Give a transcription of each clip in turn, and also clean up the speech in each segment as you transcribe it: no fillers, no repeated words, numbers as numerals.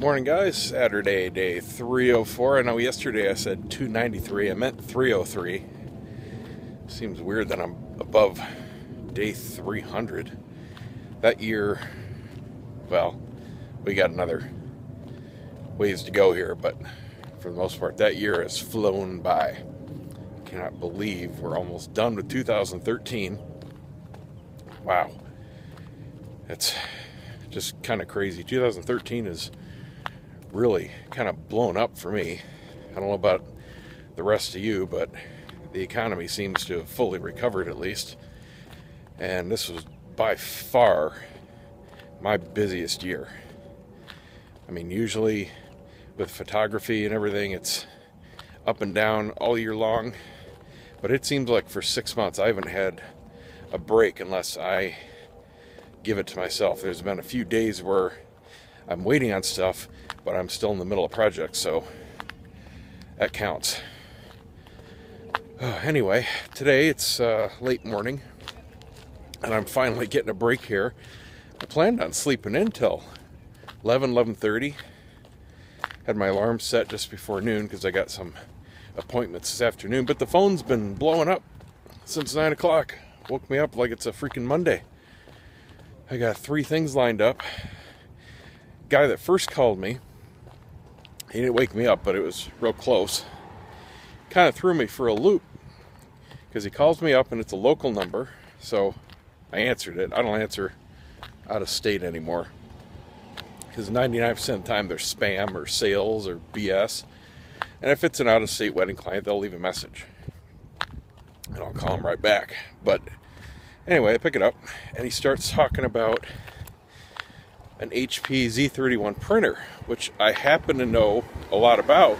Morning, guys. Saturday, day 304. I know yesterday I said 293. I meant 303. Seems weird that I'm above day 300. That year, well, we got another ways to go here, but for the most part, that year has flown by. I cannot believe we're almost done with 2013. Wow. That's just kind of crazy. 2013 is really kind of blown up for me. I don't know about the rest of you, but the economy seems to have fully recovered at least. And this was by far my busiest year. I mean, usually with photography and everything, it's up and down all year long. But it seems like for 6 months I haven't had a break unless I give it to myself. There's been a few days where I'm waiting on stuff, but I'm still in the middle of projects, so that counts. Anyway, today it's late morning, and I'm finally getting a break here. I planned on sleeping in till 11:30. Had my alarm set just before noon because I got some appointments this afternoon, but the phone's been blowing up since 9 o'clock. Woke me up like it's a freaking Monday. I got 3 things lined up. Guy that first called me, he didn't wake me up, but it was real close. Kind of threw me for a loop because he calls me up and it's a local number, so I answered it. I don't answer out of state anymore because 99% of the time they're spam or sales or BS. And if it's an out-of-state wedding client, they'll leave a message and I'll call him right back. But anyway, I pick it up and he starts talking about an HP Z31 printer, which I happen to know a lot about.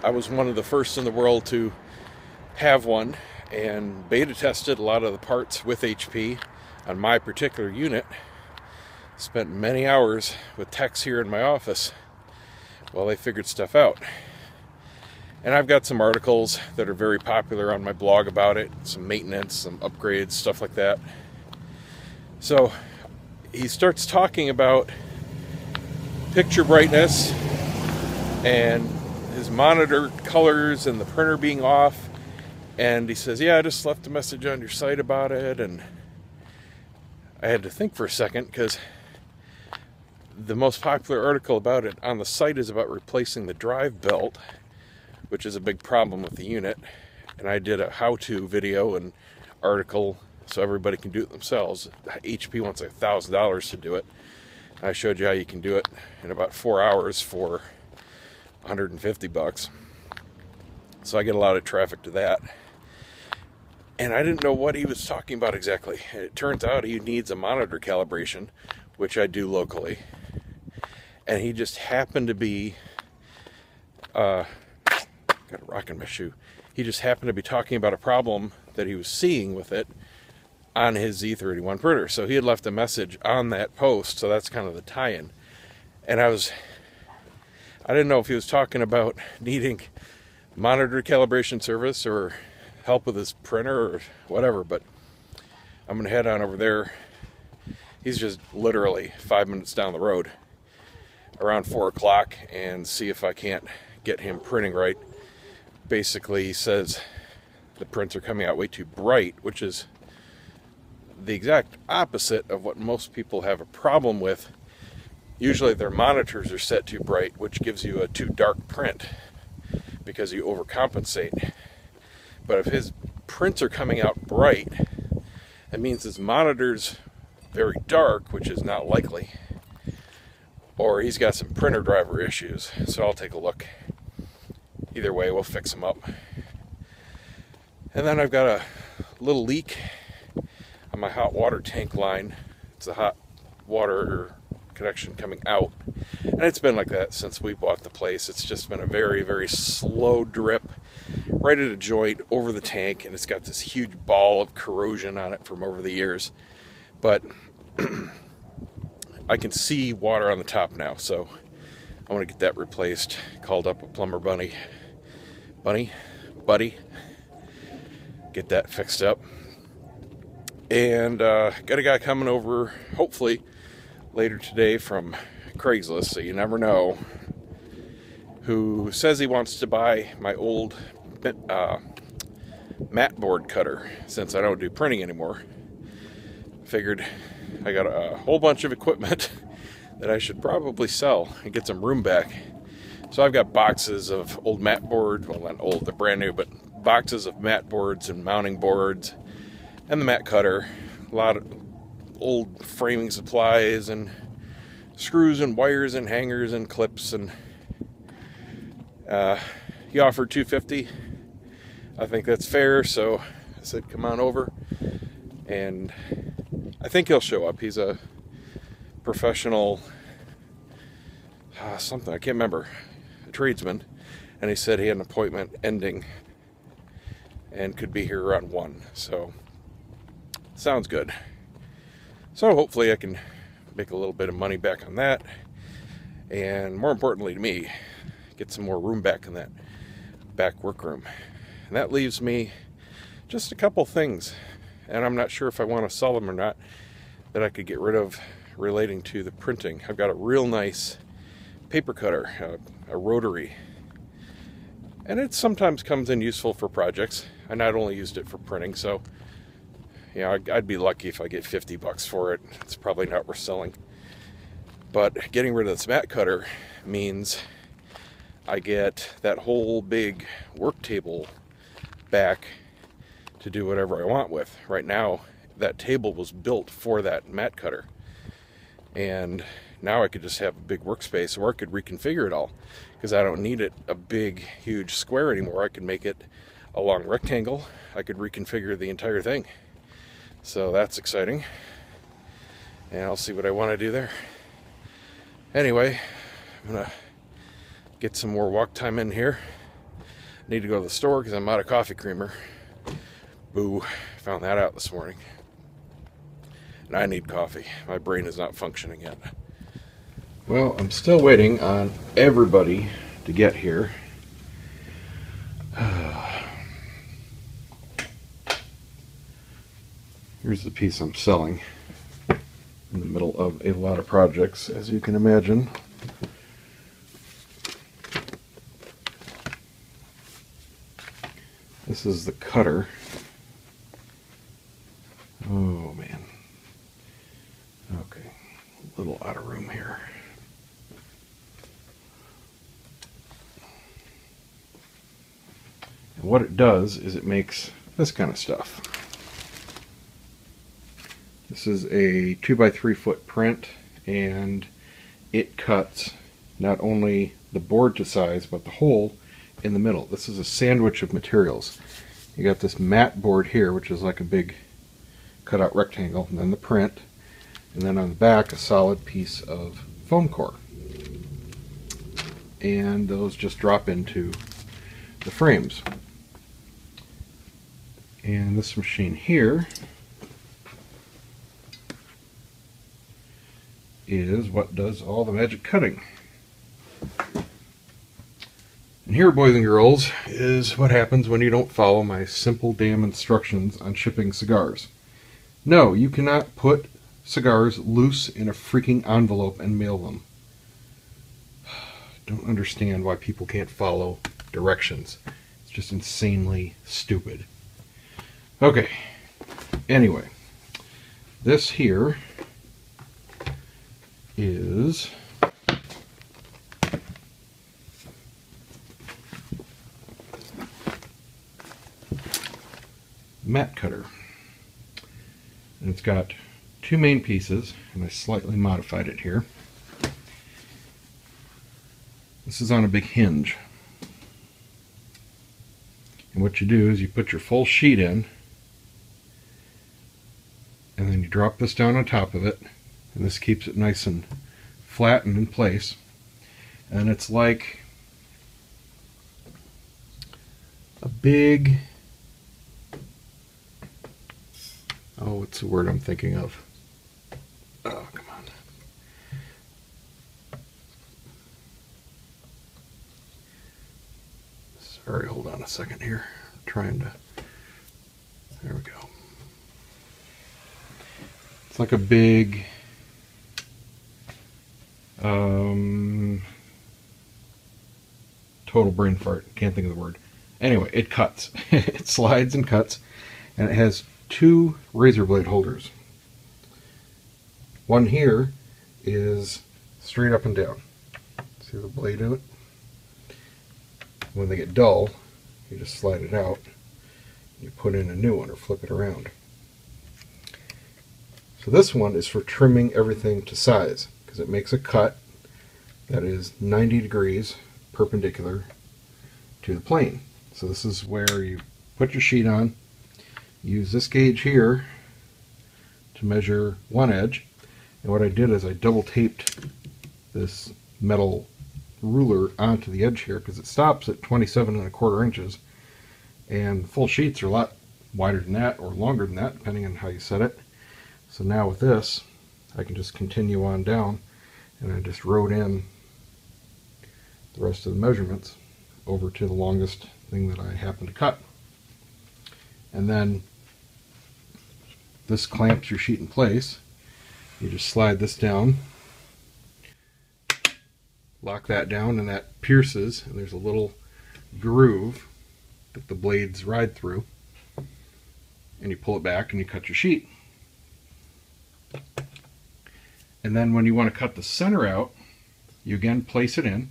I was one of the first in the world to have one and beta tested a lot of the parts with HP on my particular unit. Spent many hours with techs here in my office while they figured stuff out. And I've got some articles that are very popular on my blog about it, some maintenance, some upgrades, stuff like that. So he starts talking about picture brightness and his monitor colors and the printer being off. And he says, yeah, I just left a message on your site about it. And I had to think for a second because the most popular article about it on the site is about replacing the drive belt, which is a big problem with the unit. And I did a how-to video and article so everybody can do it themselves. HP wants like $1,000 to do it. I showed you how you can do it in about 4 hours for $150. So I get a lot of traffic to that. And I didn't know what he was talking about exactly. And it turns out he needs a monitor calibration, which I do locally. And he just happened to be got a rock in my shoe. He just happened to be talking about a problem that he was seeing with it on his Z31 printer. So he had left a message on that post, so that's kind of the tie-in. And I didn't know if he was talking about needing monitor calibration service or help with his printer or whatever, but I'm gonna head on over there. He's just literally 5 minutes down the road around 4 o'clock and see if I can't get him printing right. Basically, he says the prints are coming out way too bright, which is the exact opposite of what most people have a problem with. Usually their monitors are set too bright, which gives you a too dark print because you overcompensate. But if his prints are coming out bright, it means his monitor's very dark, which is not likely. Or he's got some printer driver issues. So I'll take a look. Either way, we'll fix him up. And then I've got a little leak on my hot water tank line. It's a hot water connection coming out. And it's been like that since we bought the place. It's just been a very, very slow drip right at a joint over the tank. And it's got this huge ball of corrosion on it from over the years. But I can see water on the top now. So I want to get that replaced. Called up a plumber buddy. Get that fixed up. And got a guy coming over, hopefully, later today from Craigslist, so you never know, who says he wants to buy my old mat board cutter since I don't do printing anymore. Figured I got a whole bunch of equipment that I should probably sell and get some room back. So I've got boxes of old mat boards, well not old, they're brand new, but boxes of mat boards and mounting boards and the mat cutter, a lot of old framing supplies and screws and wires and hangers and clips, and he offered $250. I think that's fair, so I said come on over, and I think he'll show up. He's a professional something, I can't remember, a tradesman, and he said he had an appointment ending and could be here around 1, so sounds good. So hopefully I can make a little bit of money back on that, and more importantly to me, get some more room back in that back workroom. And that leaves me just a couple things, and I'm not sure if I want to sell them or not, that I could get rid of relating to the printing. I've got a real nice paper cutter, a rotary, and it sometimes comes in useful for projects. I not only used it for printing, so you know, I'd be lucky if I get $50 for it. It's probably not worth selling. But getting rid of this mat cutter means I get that whole big work table back to do whatever I want with. Right now, that table was built for that mat cutter, and now I could just have a big workspace, or I could reconfigure it all, because I don't need it a big huge square anymore. I could make it a long rectangle. I could reconfigure the entire thing, so that's exciting, and I'll see what I want to do there. Anyway, I'm gonna get some more walk time in here. Need to go to the store because I'm out of coffee creamer. Boo, found that out this morning. And I need coffee. My brain is not functioning yet. Well, I'm still waiting on everybody to get here. Here's the piece I'm selling in the middle of a lot of projects, as you can imagine. This is the cutter. Oh man. Okay, a little out of room here. And what it does is it makes this kind of stuff. This is a 2x3 foot print, and it cuts not only the board to size, but the hole in the middle. This is a sandwich of materials. You got this mat board here, which is like a big cutout rectangle, and then the print, and then on the back a solid piece of foam core. And those just drop into the frames. And this machine here is what does all the magic cutting. And here, boys and girls, is what happens when you don't follow my simple damn instructions on shipping cigars. No, you cannot put cigars loose in a freaking envelope and mail them. Don't understand why people can't follow directions. It's just insanely stupid. Okay, anyway, this here is mat cutter, and it's got two main pieces, and I slightly modified it here. This is on a big hinge, and what you do is you put your full sheet in, and then you drop this down on top of it, and this keeps it nice and flat and in place. And it's like a big, oh, what's the word I'm thinking of? Oh, come on. Sorry, hold on a second here. I'm trying to, there we go. It's like a big Total brain fart. Can't think of the word. Anyway, it cuts. It slides and cuts. And it has two razor blade holders. One here is straight up and down. See the blade in it? When they get dull, you just slide it out. You put in a new one or flip it around. So this one is for trimming everything to size, because it makes a cut that is 90 degrees perpendicular to the plane. So this is where you put your sheet on, use this gauge here to measure one edge, and what I did is I double taped this metal ruler onto the edge here because it stops at 27¼ inches, and full sheets are a lot wider than that or longer than that depending on how you set it. So now with this I can just continue on down, and I just wrote in the rest of the measurements over to the longest thing that I happen to cut. And then this clamps your sheet in place. You just slide this down, lock that down, and that pierces, and there's a little groove that the blades ride through, and you pull it back and you cut your sheet. And then when you want to cut the center out, you again place it in,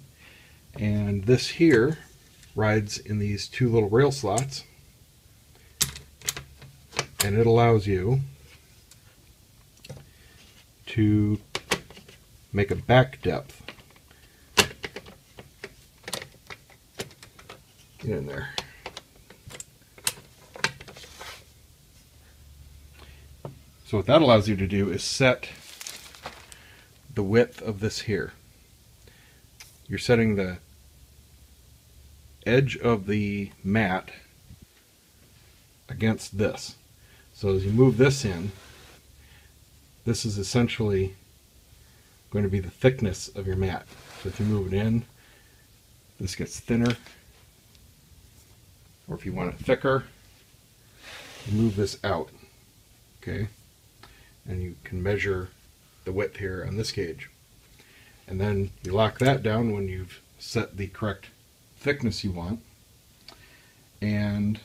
and this here rides in these two little rail slots, and it allows you to make a back depth. Get in there. So what that allows you to do is set the width of this here. You're setting the edge of the mat against this. So as you move this in, this is essentially going to be the thickness of your mat. So if you move it in, this gets thinner. Or if you want it thicker, you move this out. Okay? And you can measure the width here on this gauge. And then you lock that down when you've set the correct thickness you want. And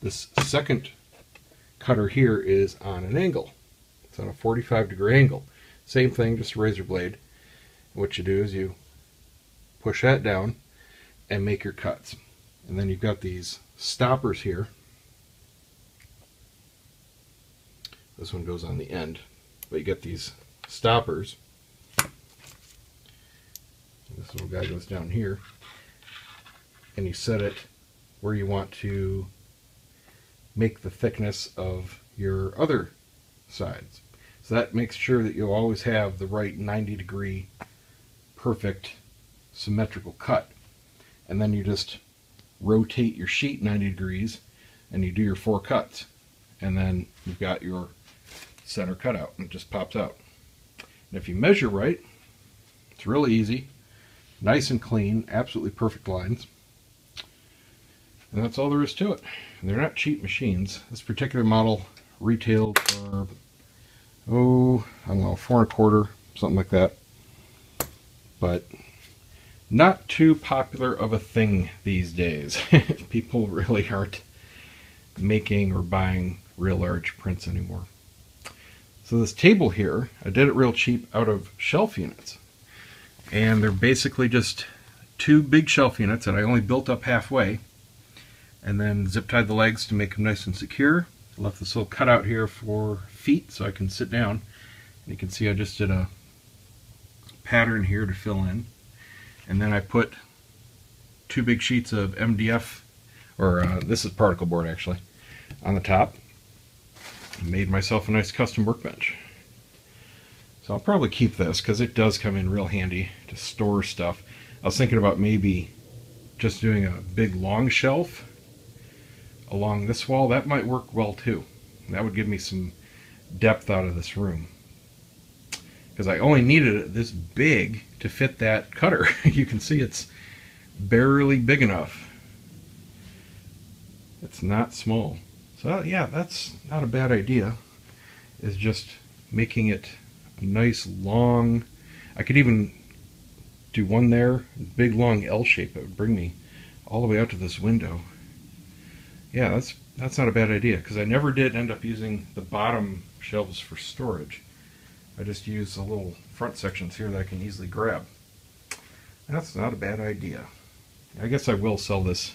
this second cutter here is on an angle. It's on a 45-degree angle. Same thing, just a razor blade. And what you do is you push that down and make your cuts. And then you've got these stoppers here. This one goes on the end, but you get these stoppers. This little guy goes down here, and you set it where you want to make the thickness of your other sides. So that makes sure that you'll always have the right 90-degree perfect symmetrical cut. And then you just rotate your sheet 90 degrees and you do your 4 cuts, and then you've got your center cutout, and it just pops out. And if you measure right, it's really easy, nice and clean, absolutely perfect lines, and that's all there is to it. And they're not cheap machines. This particular model retailed for, oh, I don't know, 4 1/4, something like that, but not too popular of a thing these days. People really aren't making or buying real large prints anymore. So this table here, I did it real cheap out of shelf units. And they're basically just 2 big shelf units that I only built up halfway, and then zip tied the legs to make them nice and secure. I left this little cutout here for feet so I can sit down. And you can see I just did a pattern here to fill in. And then I put 2 big sheets of MDF, or this is particle board actually, on the top. Made myself a nice custom workbench. So I'll probably keep this because it does come in real handy to store stuff. I was thinking about maybe just doing a big long shelf along this wall. That might work well too. That would give me some depth out of this room, because I only needed it this big to fit that cutter. You can see it's barely big enough. It's not small. So yeah, that's not a bad idea, is just making it nice long, I could even do one there, big long L shape that would bring me all the way out to this window. Yeah, that's not a bad idea, because I never did end up using the bottom shelves for storage. I just use the little front sections here that I can easily grab. That's not a bad idea. I guess I will sell this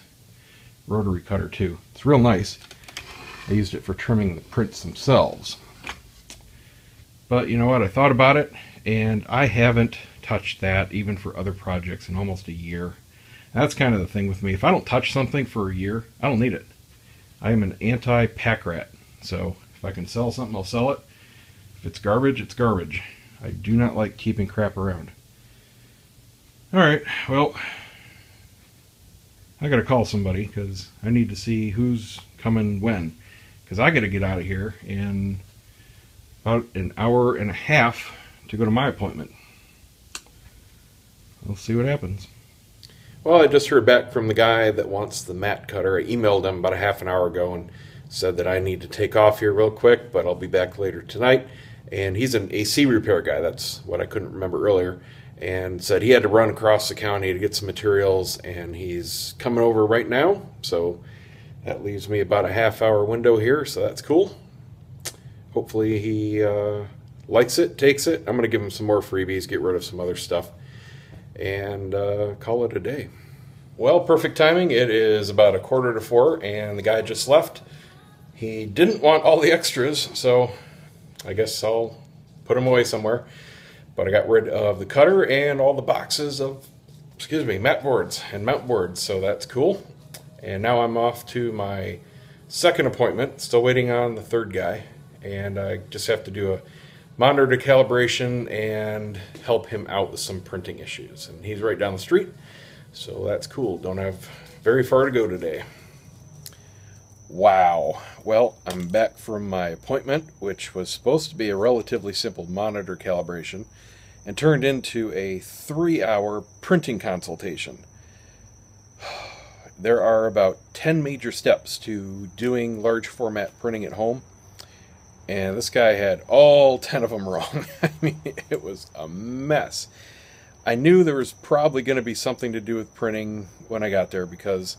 rotary cutter too. It's real nice. I used it for trimming the prints themselves. But you know what? I thought about it, and I haven't touched that even for other projects in almost a year. That's kind of the thing with me. If I don't touch something for a year, I don't need it. I am an anti-pack rat. So if I can sell something, I'll sell it. If it's garbage, it's garbage. I do not like keeping crap around. Alright, well, I gotta call somebody because I need to see who's coming when. Because I gotta get out of here in about an hour and a half to go to my appointment. We'll see what happens. Well, I just heard back from the guy that wants the mat cutter. I emailed him about a half an hour ago and said that I need to take off here real quick, but I'll be back later tonight. And he's an AC repair guy. That's what I couldn't remember earlier. And said he had to run across the county to get some materials, and he's coming over right now. So that leaves me about a half-hour window here, so that's cool. Hopefully he likes it, takes it. I'm going to give him some more freebies, get rid of some other stuff, and call it a day. Well, perfect timing. It is about 3:45, and the guy just left. He didn't want all the extras, so I guess I'll put them away somewhere. But I got rid of the cutter and all the boxes of, mat boards and mount boards, so that's cool. And now I'm off to my second appointment, still waiting on the third guy, and I just have to do a monitor calibration and help him out with some printing issues. And he's right down the street, so that's cool. Don't have very far to go today. Wow. Well, I'm back from my appointment, which was supposed to be a relatively simple monitor calibration, and turned into a 3-hour printing consultation. There are about 10 major steps to doing large format printing at home, and this guy had all 10 of them wrong. I mean, it was a mess. I knew there was probably going to be something to do with printing when I got there because,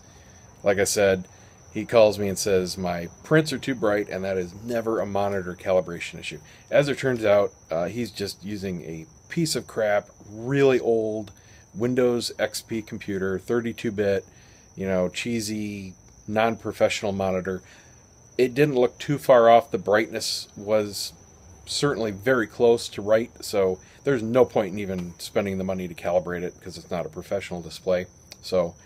like I said, he calls me and says my prints are too bright, and that is never a monitor calibration issue. As it turns out, he's just using a piece of crap, really old Windows XP computer, 32-bit, cheesy, non-professional monitor. It didn't look too far off. The brightness was certainly very close to right, so there's no point in even spending the money to calibrate it because it's not a professional display. So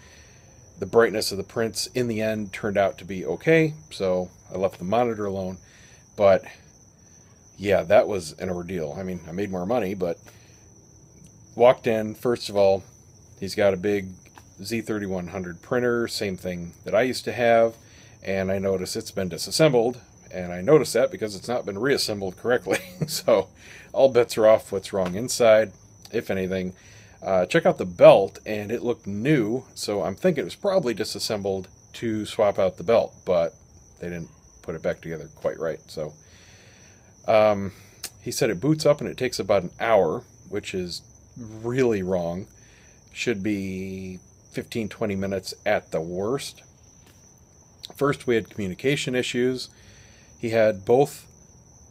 the brightness of the prints in the end turned out to be okay, so I left the monitor alone. But yeah, that was an ordeal. I mean, I made more money, but walked in, first of all, he's got a big Z3100 printer, same thing that I used to have, and I noticed it's been disassembled, and I noticed that because it's not been reassembled correctly. So all bets are off what's wrong inside, if anything. Check out the belt, and it looked new, so I'm thinking it was probably disassembled to swap out the belt, but they didn't put it back together quite right. So he said it boots up and it takes about an hour, which is really wrong. Should be 15-20 minutes at the worst. First, we had communication issues. He had both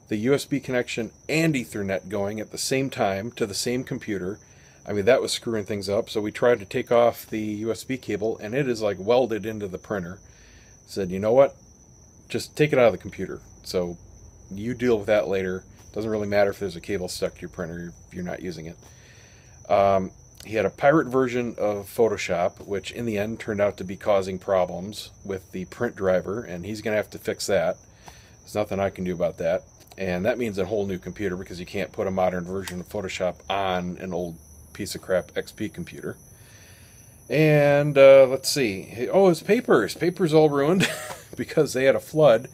the USB connection and Ethernet going at the same time to the same computer. I mean, that was screwing things up. So we tried to take off the USB cable, and it is like welded into the printer. Said, you know what? Just take it out of the computer. So you deal with that later. Doesn't really matter if there's a cable stuck to your printer if you're not using it. He had a pirate version of Photoshop, which in the end turned out to be causing problems with the print driver, and he's going to have to fix that. There's nothing I can do about that. And that means a whole new computer because you can't put a modern version of Photoshop on an old piece of crap XP computer. And let's see. Oh, his paper. His paper's all ruined because they had a flood.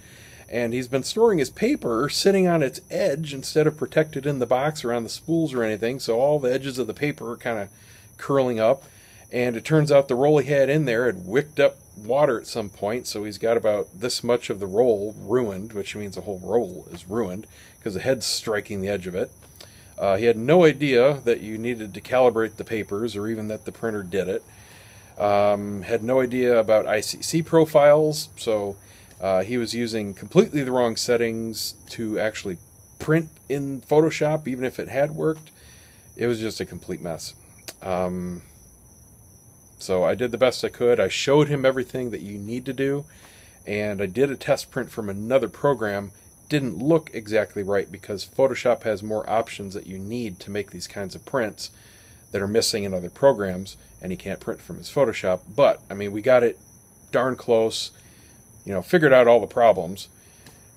And he's been storing his paper sitting on its edge instead of protected in the box or on the spools or anything. So all the edges of the paper are kind of curling up. And it turns out the roll he had in there had wicked up water at some point. So he's got about this much of the roll ruined, which means the whole roll is ruined because the head's striking the edge of it. He had no idea that you needed to calibrate the papers or even that the printer did it. Had no idea about ICC profiles, so he was using completely the wrong settings to actually print in Photoshop, even if it had worked. It was just a complete mess. So I did the best I could. I showed him everything that you need to do, and I did a test print from another program. Didn't look exactly right because Photoshop has more options that you need to make these kinds of prints that are missing in other programs, and he can't print from his Photoshop. But I mean, we got it darn close, figured out all the problems,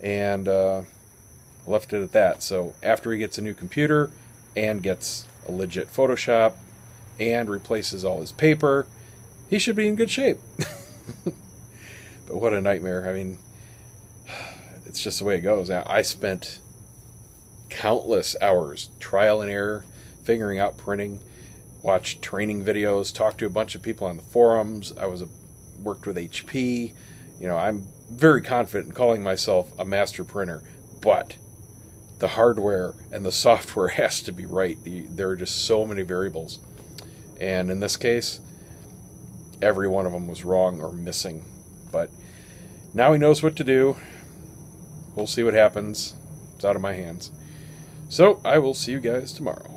and left it at that. So after he gets a new computer and gets a legit Photoshop and replaces all his paper, he should be in good shape. But what a nightmare. I mean, it's just the way it goes. I spent countless hours trial and error, figuring out printing, watched training videos, talked to a bunch of people on the forums. Worked with HP. I'm very confident in calling myself a master printer, but the hardware and the software has to be right. There are just so many variables. And in this case, every one of them was wrong or missing. But now he knows what to do. We'll see what happens. It's out of my hands. So I will see you guys tomorrow.